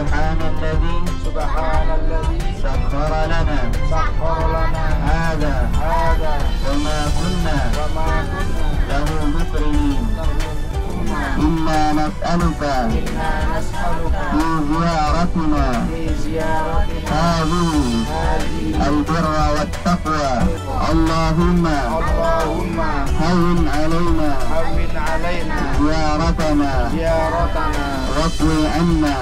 Subhanalladzi sakhkhara lana hadza wa ma kunna lahu muqrinin. Inna nas'aluka fi ziyaratina hadhihi al-birra wat-taqwa. Allahumma hawwin 'alaina ziyaratana waqwi 'anna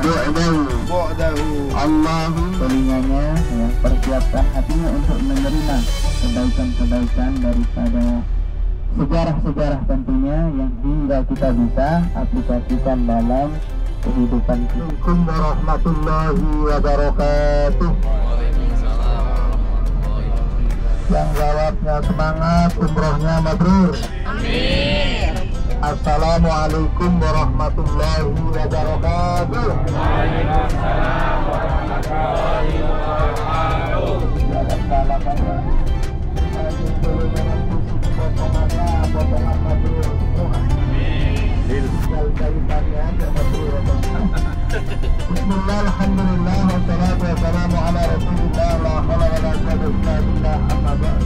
bu'dahu. Allahumma, telinganya ya, persiapkan hatinya untuk menerima kebaikan-kebaikan daripada sejarah-sejarah tentunya yang hingga kita bisa aplikasikan dalam kehidupan kita. Assalamualaikum warahmatullahi wabarakatuh. Yang jawabnya semangat, umrohnya mabrur. Amin. Assalamualaikum warahmatullahi wabarakatuh. Waalaikumsalam warahmatullahi wabarakatuh. Potongan mabrur. Amin. Bismillah, alhamdulillah, wassalatu wassalamu ala rasulillah, la hawla wa la quwwata illa billah, amma ba'd.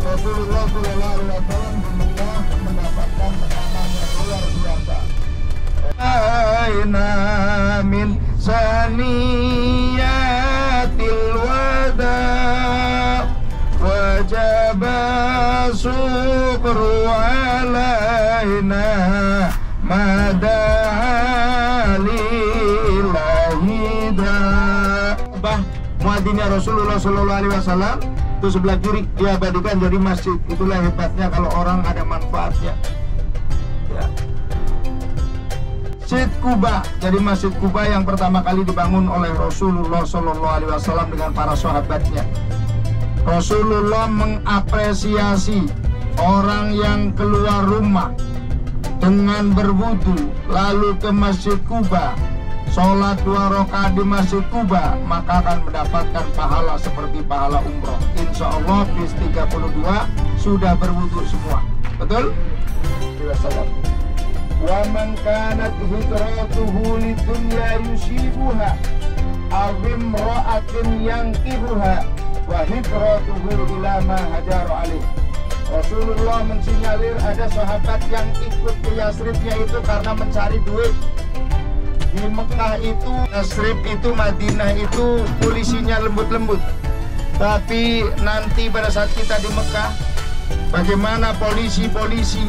Rasulullah sallallahu alaihi wasallam mendapatkan tekanan yang luar biasa. Aina min saniyatil wada wajaba syukru alaina madalilahida. Muadzinnya Rasulullah sallallahu alaihi wasallam itu sebelah kiri diabadikan jadi masjid. Itulah hebatnya kalau orang ada manfaatnya. Ya. Masjid Quba, jadi Masjid Quba yang pertama kali dibangun oleh Rasulullah Shallallahu Alaihi Wasallam dengan para sahabatnya. Rasulullah mengapresiasi orang yang keluar rumah dengan berwudu lalu ke Masjid Quba, sholat 2 rakaat di Masjid Quba, maka akan mendapatkan pahala seperti pahala umroh. Insya Allah bis 32 sudah berwudu semua. Betul? Wa man kanat hijratuhu lidunya yusibuha aw imra'atin yankihuha wa hijratuhu ila ma hajaru alaih. Rasulullah mensinyalir ada sahabat yang ikut ke Yasribnya itu karena mencari duit. Di Mekah itu, Yasrib itu, Madinah itu polisinya lembut-lembut. Tapi nanti pada saat kita di Mekah, bagaimana polisi-polisi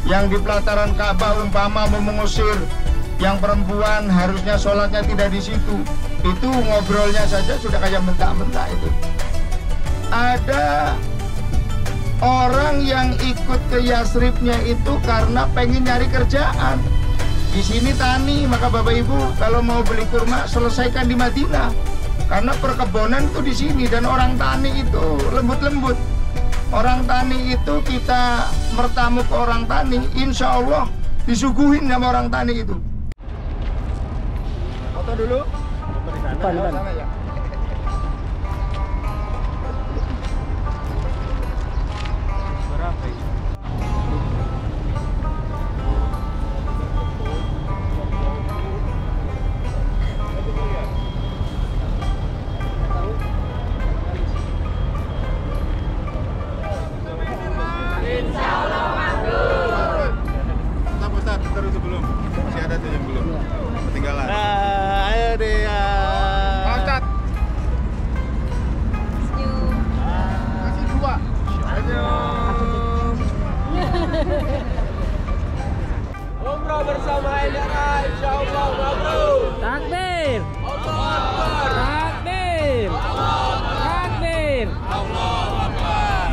yang di pelataran Ka'bah umpama mau mengusir yang perempuan harusnya sholatnya tidak di situ. Itu ngobrolnya saja sudah kayak mentak-mentak itu. Ada orang yang ikut ke Yasribnya itu karena pengen nyari kerjaan. Di sini tani, maka Bapak Ibu kalau mau beli kurma selesaikan di Madinah. Karena perkebunan itu di sini dan orang tani itu lembut-lembut. Orang tani itu kita bertamu ke orang tani, insya Allah disuguhin sama orang tani itu. Foto dulu. Foto di sana ya. Umrah bersama Haidara, insyaallah mabrur. Takbir. Allahu Akbar. Takbir. Takbir. Allahu Akbar.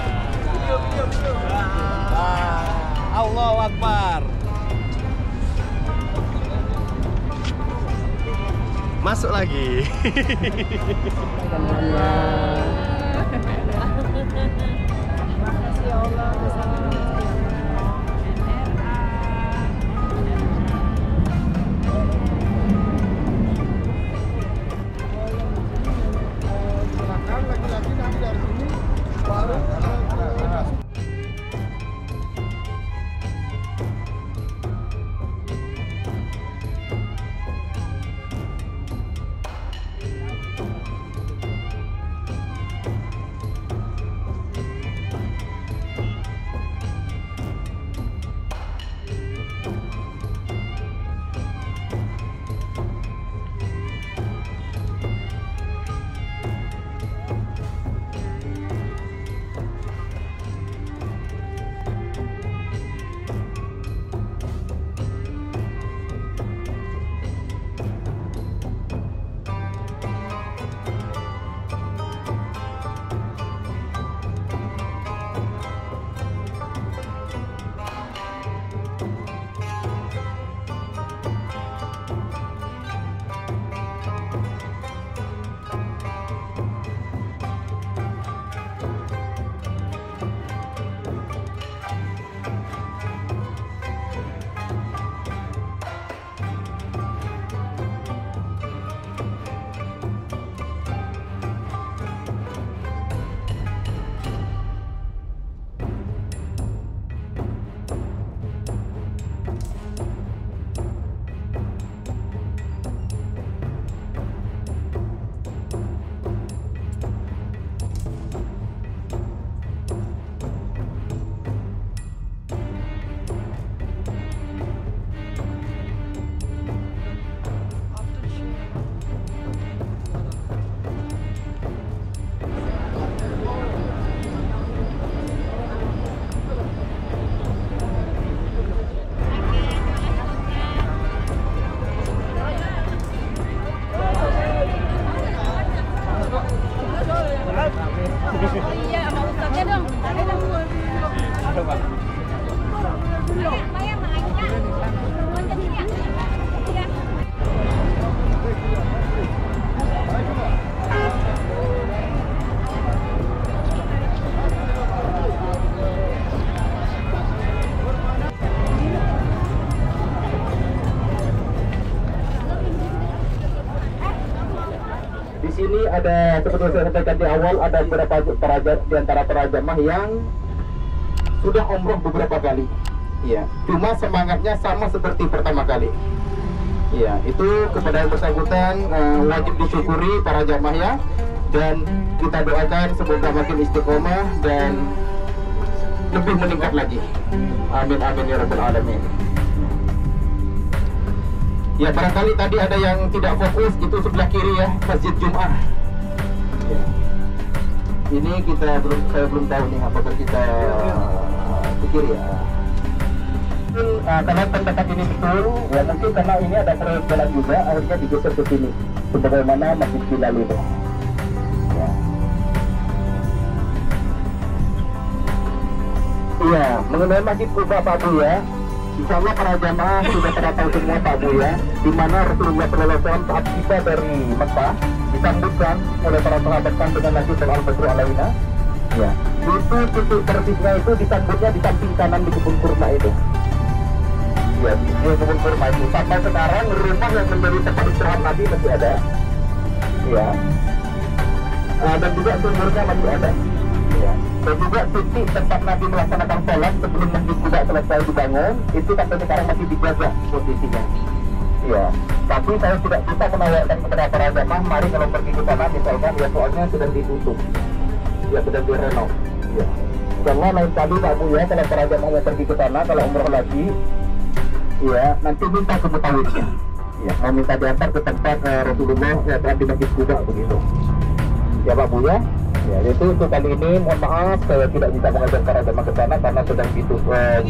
Video. Allahu Akbar. Masuk lagi. ada seperti yang saya sampaikan di awal, ada beberapa di antara para jamaah yang sudah umroh beberapa kali. Ya, cuma semangatnya sama seperti pertama kali. Ya, itu kepada yang bersangkutan wajib disyukuri para jamaahnya, dan kita doakan semoga makin istiqomah dan lebih meningkat lagi. Amin amin ya rabbal alamin. Ya, barangkali tadi ada yang tidak fokus, itu sebelah kiri ya, Masjid Jum'ah. Ya. Ini saya belum tahu nih apakah kita ke kiri ya. Karena tempat ini betul, ya mungkin karena ini ada proyek jalan juga, akhirnya digeser ke sini, sebagaimana Masjid Bilal itu. Ya. Iya, mengenai Masjid Kuba Pak Bu ya, insya Allah para jamaah sudah pada tahu semua Pak Bu ya, di mana Rasulullah SAW saat tiba dari Mekah disambutkan oleh para sahabat dengan Masjid Al-Badru alaina. Ya, itu titik terbitnya itu disambutnya di samping kanan di kebun kurma itu. Ya, di kebun kurma itu sampai sekarang rumah yang menjadi tempat istirahat Nabi masih ada. Ya, dan juga sumurnya masih ada. Ya, dan juga titik tempat Nabi melaksanakan sholat sebelum Masjid Kuba selesai dibangun itu sampai sekarang masih dijaga posisinya. Ya, tapi saya tidak bisa menawarkan kepada para jamaah, mari kalau pergi ke sana misalkan ya soalnya sudah ditutup, ya sudah direnov. Ya, insyaallah lain kali Pak Bu ya, kalau para jamaah mau pergi ke sana kalau umroh lagi, ya nanti minta ke mutawifnya. Ya, mau minta diantar ke tempat Rasulullah ya di Masjid Kuba begitu. Ya Pak Bu ya. Ya, itu untuk kali ini mohon maaf saya tidak bisa mengajak para jamaah ke sana karena sedang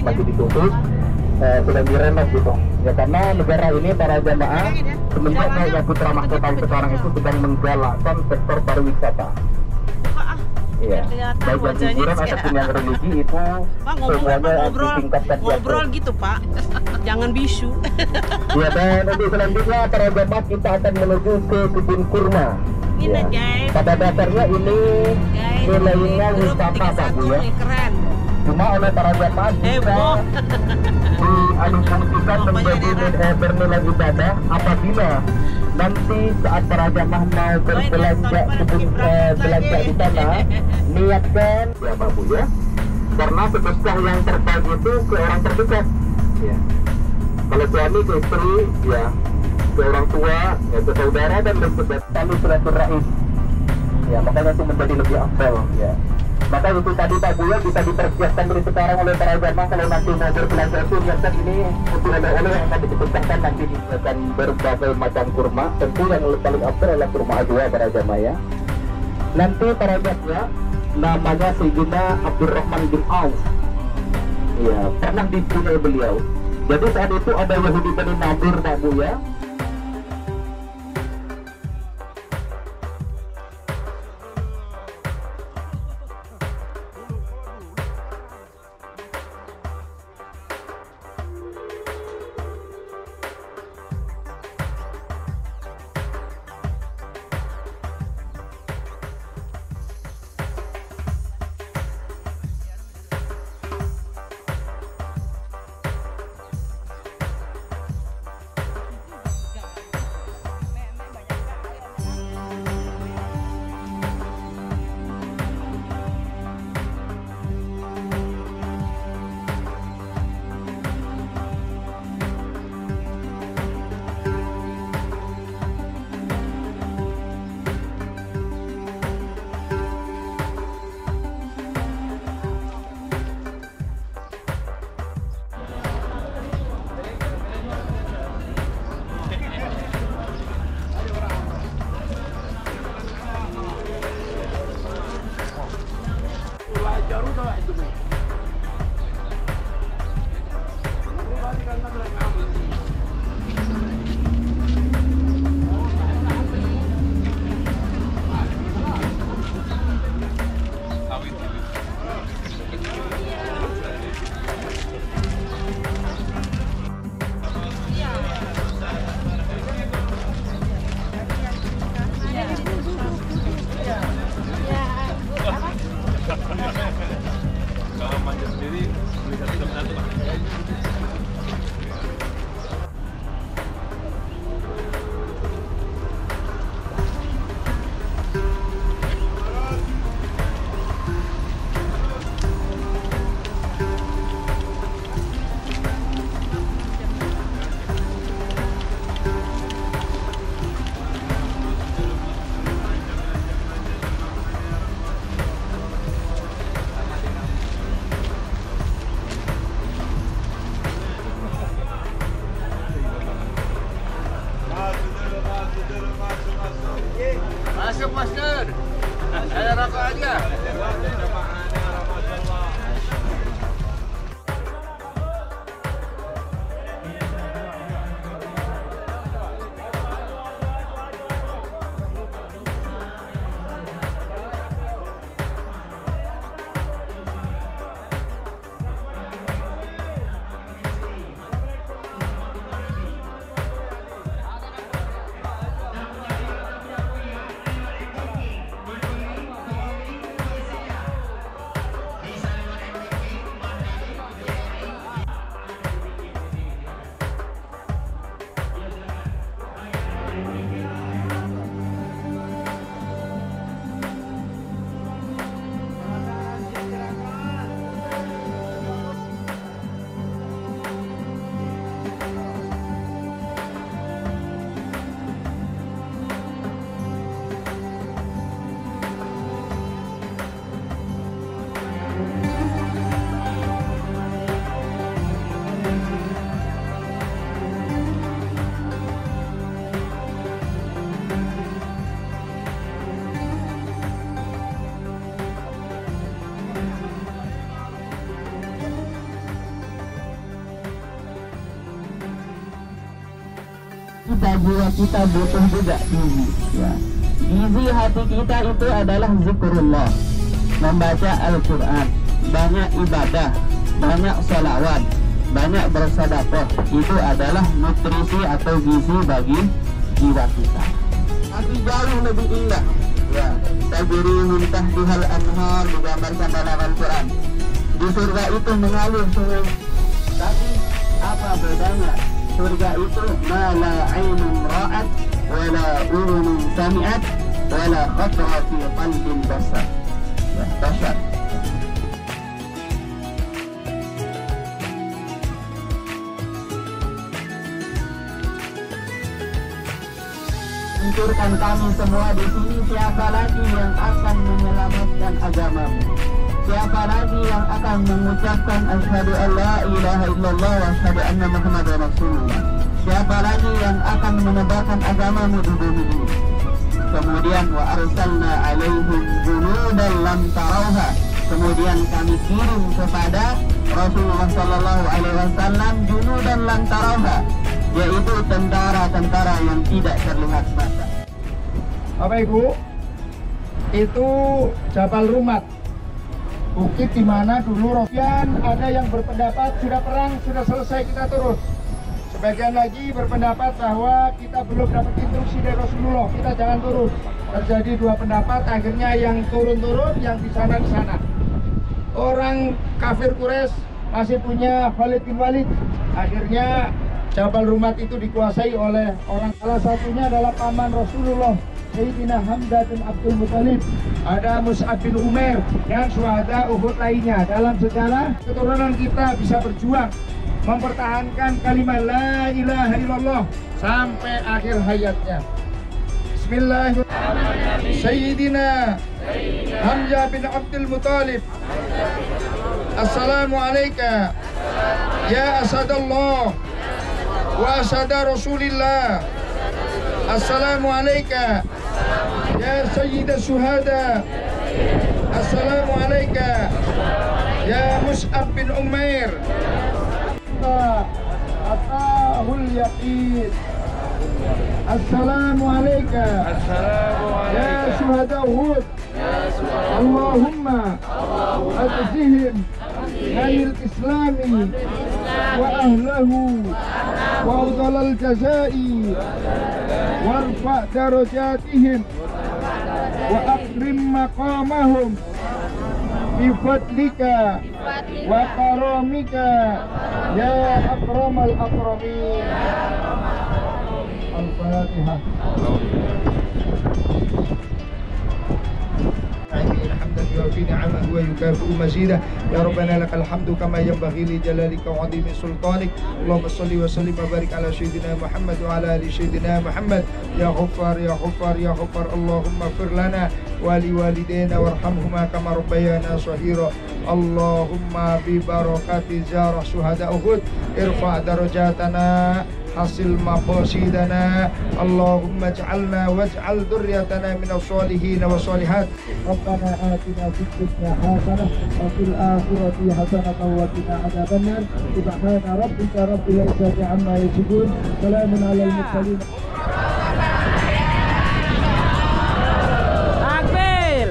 masih ditutup, sedang direnov gitu. Ya karena negara ini para jamaah semenjak naiknya putra mahkota sekarang itu sedang menggalakkan sektor pariwisata. Iya, baik yang hiburan ataupun yang religi itu semuanya ditingkatkan. Ngobrol gitu Pak, jangan bisu. Ya, dan untuk selanjutnya para jamaah kita akan menuju ke kebun kurma. Ya. Pada dasarnya ini nilainya wisata Pak Bu ya. Keren. Cuma oleh para jamaah bisa dialihfungsikan menjadi bernilai ibadah apabila nanti saat para jamaah mau berbelanja belanja di sana, niatkan ya Pak Bu ya, karena sedekah yang terbaik itu ke orang terdekat. Ya. Kalau suami ke istri, ya ke orang tua, ya ke saudara dan bersaudara, lalu silaturahim. Ya, makanya itu menjadi lebih afdal. Ya. Maka itu tadi Pak Bu ya bisa dipersiapkan dari sekarang oleh para jamaah kalau nanti mau berbelanja itu niatkan ini untuk oleh-oleh yang akan dipecahkan nanti akan berbagai macam kurma. Tentu yang paling afdal adalah kurma ajwa para jamaah ya. Nanti para jamaah namanya Sayyidina Abdurrahman bin Auf. Ya, pernah dipunyai beliau. Jadi saat itu ada Yahudi Bani Nadir Pak Bu ya. jiwa kita butuh juga gizi. Ya. Gizi hati kita itu adalah zikrullah, membaca Al-Quran, banyak ibadah, banyak salawat, banyak bersedekah. Itu adalah nutrisi atau gizi bagi jiwa kita. Tapi jauh lebih indah. Ya, tajri min tahtihal anhar digambarkan dalam Al-Quran. Di surga itu mengalir sungai. Tapi apa bedanya? Surga itu la ainun ra'at wala udhunun sami'at wala khatra fi qalbin basar. Ya, dahsyat. Hancurkan kami semua di sini. Siapa lagi yang akan menyelamatkan agamamu? Siapa lagi yang akan mengucapkan asyhadu alla ilaha illallah wa asyhadu anna muhammadar rasulullah? Siapa lagi yang akan menegakkan agamamu di bumi ini? Kemudian wa arsalna alaihim junudan lam tarauha. Kemudian kami kirim kepada Rasulullah sallallahu alaihi wasallam junudan lam tarauha, yaitu tentara-tentara yang tidak terlihat mata. Bapak Ibu, itu Jabal Rumat, bukit di mana dulu Rofian. Ada yang berpendapat sudah perang, sudah selesai kita turun. Sebagian lagi berpendapat bahwa kita belum dapat instruksi dari Rasulullah, kita jangan turun. Terjadi dua pendapat, akhirnya yang turun-turun, yang di sana. Orang kafir Quraisy masih punya Khalid bin Walid. Akhirnya Jabal Rumat itu dikuasai oleh orang, salah satunya adalah paman Rasulullah, Sayyidina Hamzah bin Abdul Muthalib, ada Mus'ab bin Umair, dan syuhada Uhud lainnya. Dalam sejarah keturunan kita bisa berjuang mempertahankan kalimat la ilaha illallah sampai akhir hayatnya. Bismillahirrahmanirrahim. Sayyidina Hamzah bin Abdul Muthalib, Assalamu alayka ya asadallah wa asada Rasulillah. Assalamu alayka ya sayyidah syuhada. Assalamu alayka ya Mus'ab bin Umair. Atahul yaqin. Assalamu alayka ya syuhada Uhud. Allahumma adzihim anil islami wa ahlahu wa udalal jazai warfa darajatihim wa akrim maqamahum bifadlika wa karamika ya akramal akramin. Al-Fatihah. في نعمه ويكافئ مزيده يا ربنا لك الحمد كما ينبغي لجلالك وعظيم سلطانك. اللهم صل وسلم وبارك على سيدنا محمد وعلى ال سيدنا محمد. يا غفار يا غفار يا غفار، اللهم اغفر لنا ولوالدينا وارحمهما كما ربيانا صغيرا. اللهم ببركات زار شهداء أحد ارفع درجاتنا hasil maqasidana. Allahumma ij'alna waj'al dzurriyyatana minasy sholihin wa sholihat. Rabbana atina fid dunya hasanah wa fil akhirati hasanah wa qina adzabannar. Subhana rabbika rabbil izzati amma yasifun. Salamun alal mursalin. Takbir!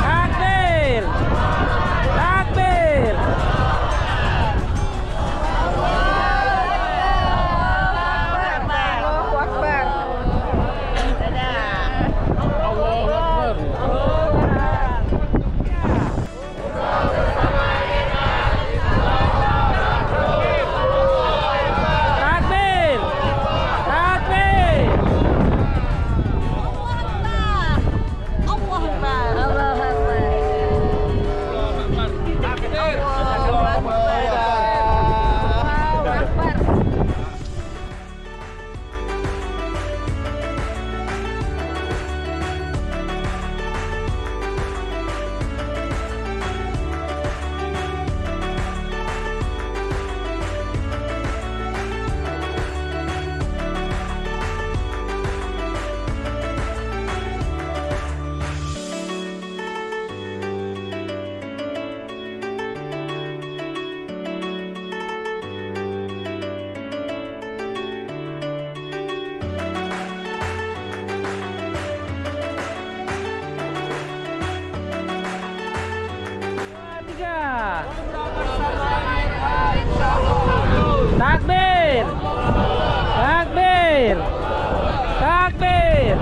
Takbir! Takbir! Takbir! Takbir.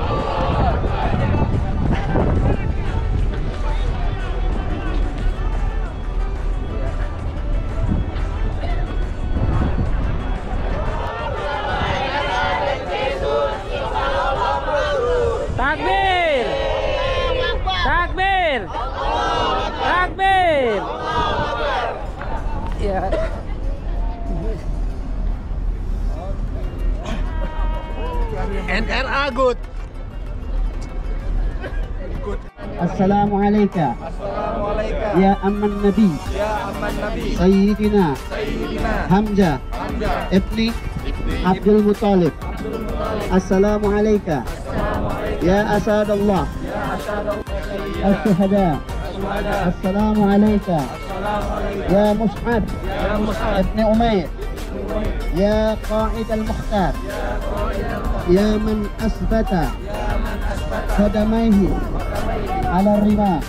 Takbir. Takbir. Takbir. Ya. NRA good. Assalamualaikum. Assalamualaikum. Ya amman nabi. Ya aman Nabi. Sayyidina Sayyidina Hamzah ibni Abdul Muttalib. Assalamualaikum. Ya asadallah. Asyhada. Assalamualaikum. Ya Mus'ab ibni Umair. Ya Qa'id al-Mukhtar. Ya man asbata qadamaihi ala rima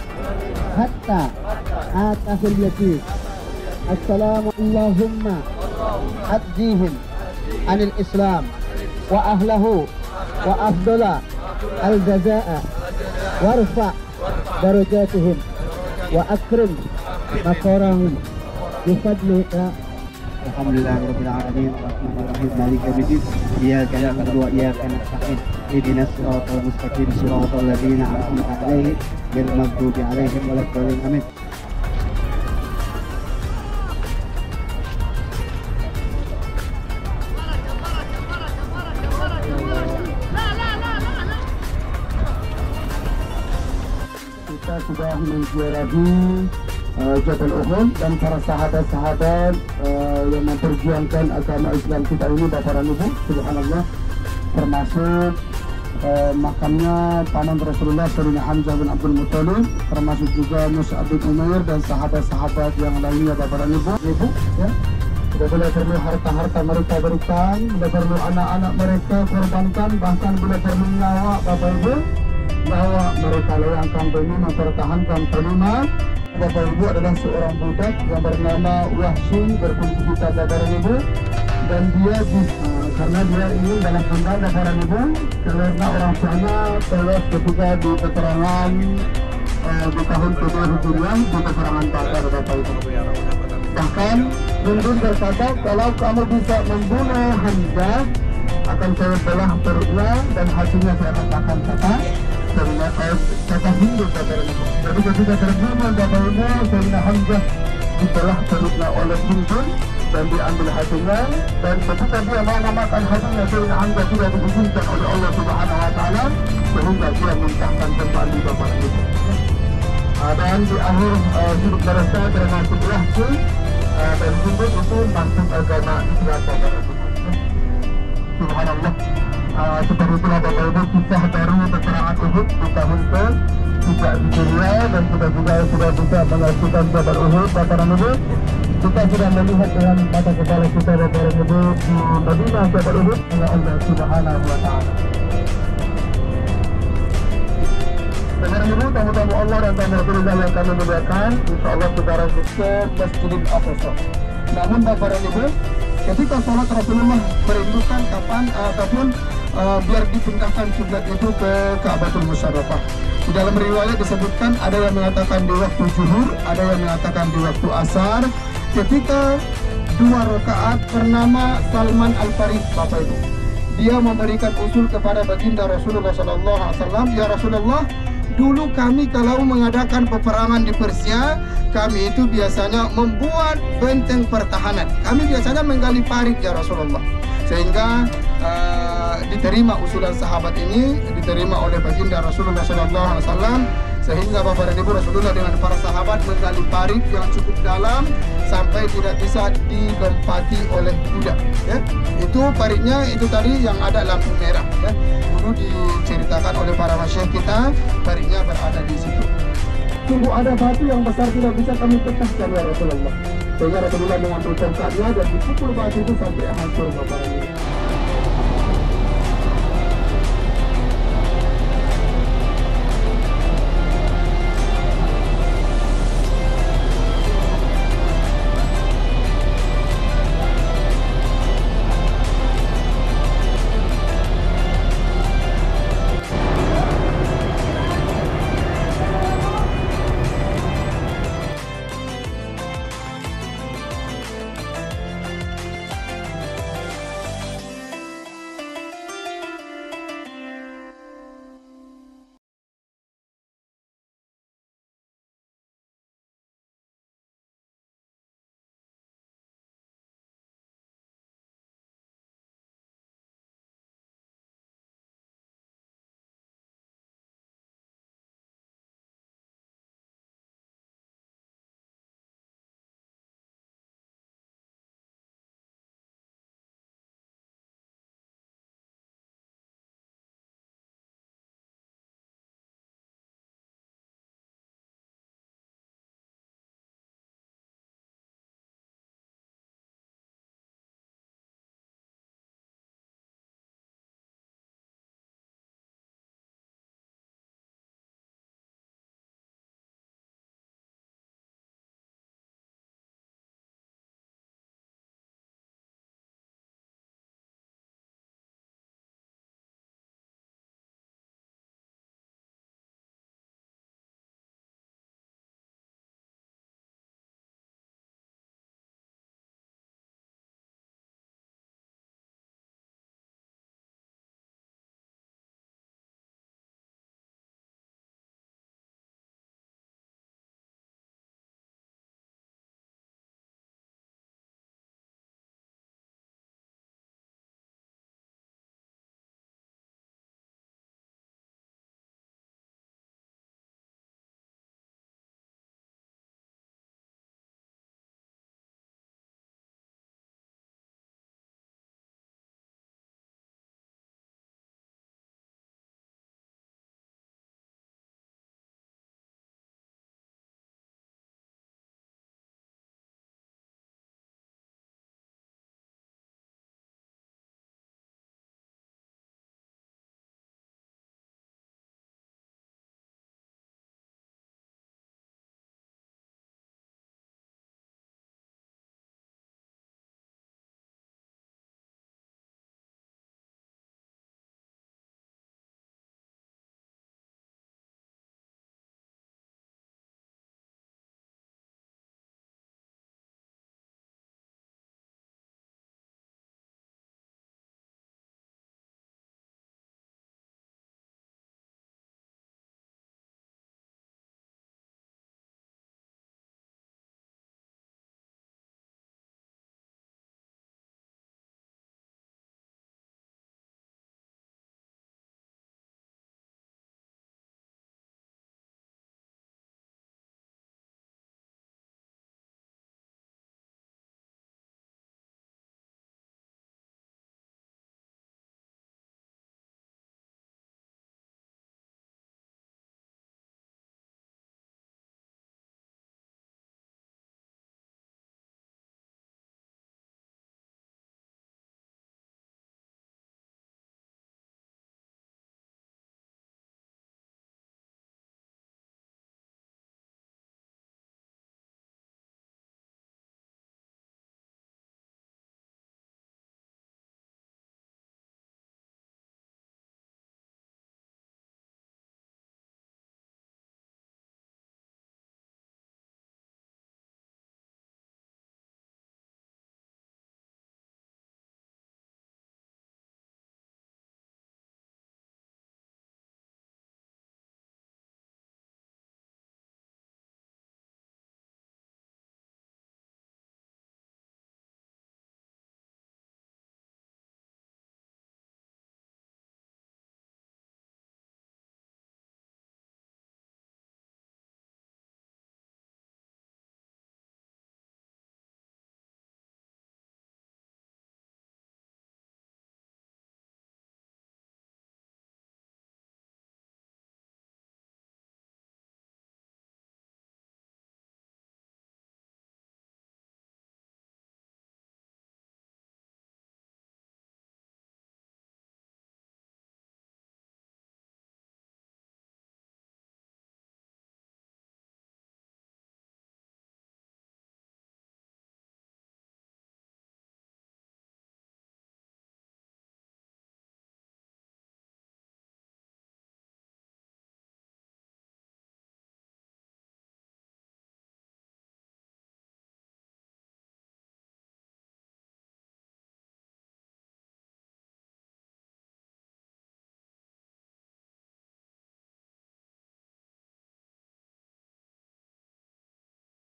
hatta atahul yaqin. Assalamu Allahumma adjihim anil Islam wa ahlahu wa afdala al jazaa warfa darajatihim wa akrim maqarahum bifadlika. Alhamdulillahirabbil alamin arrahmanirrahim maliki yaumiddin iyyaka na'budu wa iyyaka nasta'in ihdinas siratal mustaqim siratal ladzina an'amta 'alaihim ghairil maghdubi 'alaihim waladdallin amin. Kita sudah menziarahi Jabal Uhud dan para sahabat-sahabat yang memperjuangkan agama Islam kita ini, Bapak dan Ibu, subhanallah, termasuk makamnya paman Rasulullah Sayyidina Hamzah bin Abdul Muttalib, termasuk juga Mus'ab bin Umair dan sahabat-sahabat yang lainnya, Bapak dan Ibu, ya. Bila perlu harta-harta mereka berikan, bila perlu anak-anak mereka korbankan, bahkan bila perlu nyawa, Bapak Ibu, nyawa mereka layangkan demi mempertahankan kalimat. Bapak Ibu adalah seorang budak yang bernama Wahsy berkunci kita, Bapak Ibu, dan dia karena dia ingin dalam kandang, Bapak Ibu, karena orang tuanya tewas ketika di peperangan di tahun kedua Hijriah, di peperangan Badar, Bapak Ibu. Bahkan Mundun berkata, kalau kamu bisa membunuh Hamzah, akan saya belah perutnya dan hatinya saya ratakan kata Hindu, Bapak Ibu. Jadi ketika terbunuh, Bapak Ibu, Sayyidina Hamzah dibelah perutnya oleh Hindun dan diambil hatinya, dan ketika dia mau memakan hatinya, Sayyidina Hamzah tidak diizinkan oleh Allah Subhanahu wa Ta'ala, sehingga dia muntahkan kembali, Bapak Ibu. Dan di akhir hidup mereka termasuk Wahsy dan Hindun itu masuk agama Islam, Bapak Ibu. Subhanallah. Seperti itulah Bapak Ibu kisah dari peperangan Uhud di tahun ke-3 Hijriah, dan kita juga sudah bisa menyaksikan Jabal Uhud, Bapak Ibu. Kita sudah melihat dengan mata kepala kita, Bapak Ibu, di Madinah Jabal Uhud oleh Allah Subhanahu wa Ta'ala. Bapak Ibu, tamu-tamu Allah dan tamu Rasulullah yang kami muliakan, insyaallah saudara ke Masjidil Aqsa. Namun Bapak Ibu, ketika sholat Rasulullah merindukan kapan ataupun biar dipindahkan kiblat itu ke Ka'batul Musyarrafah. Di dalam riwayat disebutkan ada yang mengatakan di waktu zuhur, ada yang mengatakan di waktu asar, ketika 2 rakaat bernama Salman Al-Farisi, Bapak Ibu. Dia memberikan usul kepada baginda Rasulullah SAW, ya Rasulullah, dulu kami kalau mengadakan peperangan di Persia, kami itu biasanya membuat benteng pertahanan. Kami biasanya menggali parit, ya Rasulullah. Sehingga diterima usulan sahabat ini, diterima oleh baginda Rasulullah SAW, sehingga Bapak dan Ibu, Rasulullah dengan para sahabat menggali parit yang cukup dalam sampai tidak bisa dilompati oleh kuda. Ya. Itu paritnya itu tadi yang ada lampu merah. Ya. Dulu diceritakan oleh para masyayikh kita, paritnya berada di situ. Sungguh ada batu yang besar tidak bisa kami pecahkan, ya Rasulullah. Sehingga Rasulullah mengambil tongkatnya dan dipukul batu itu sampai hancur, Bapak.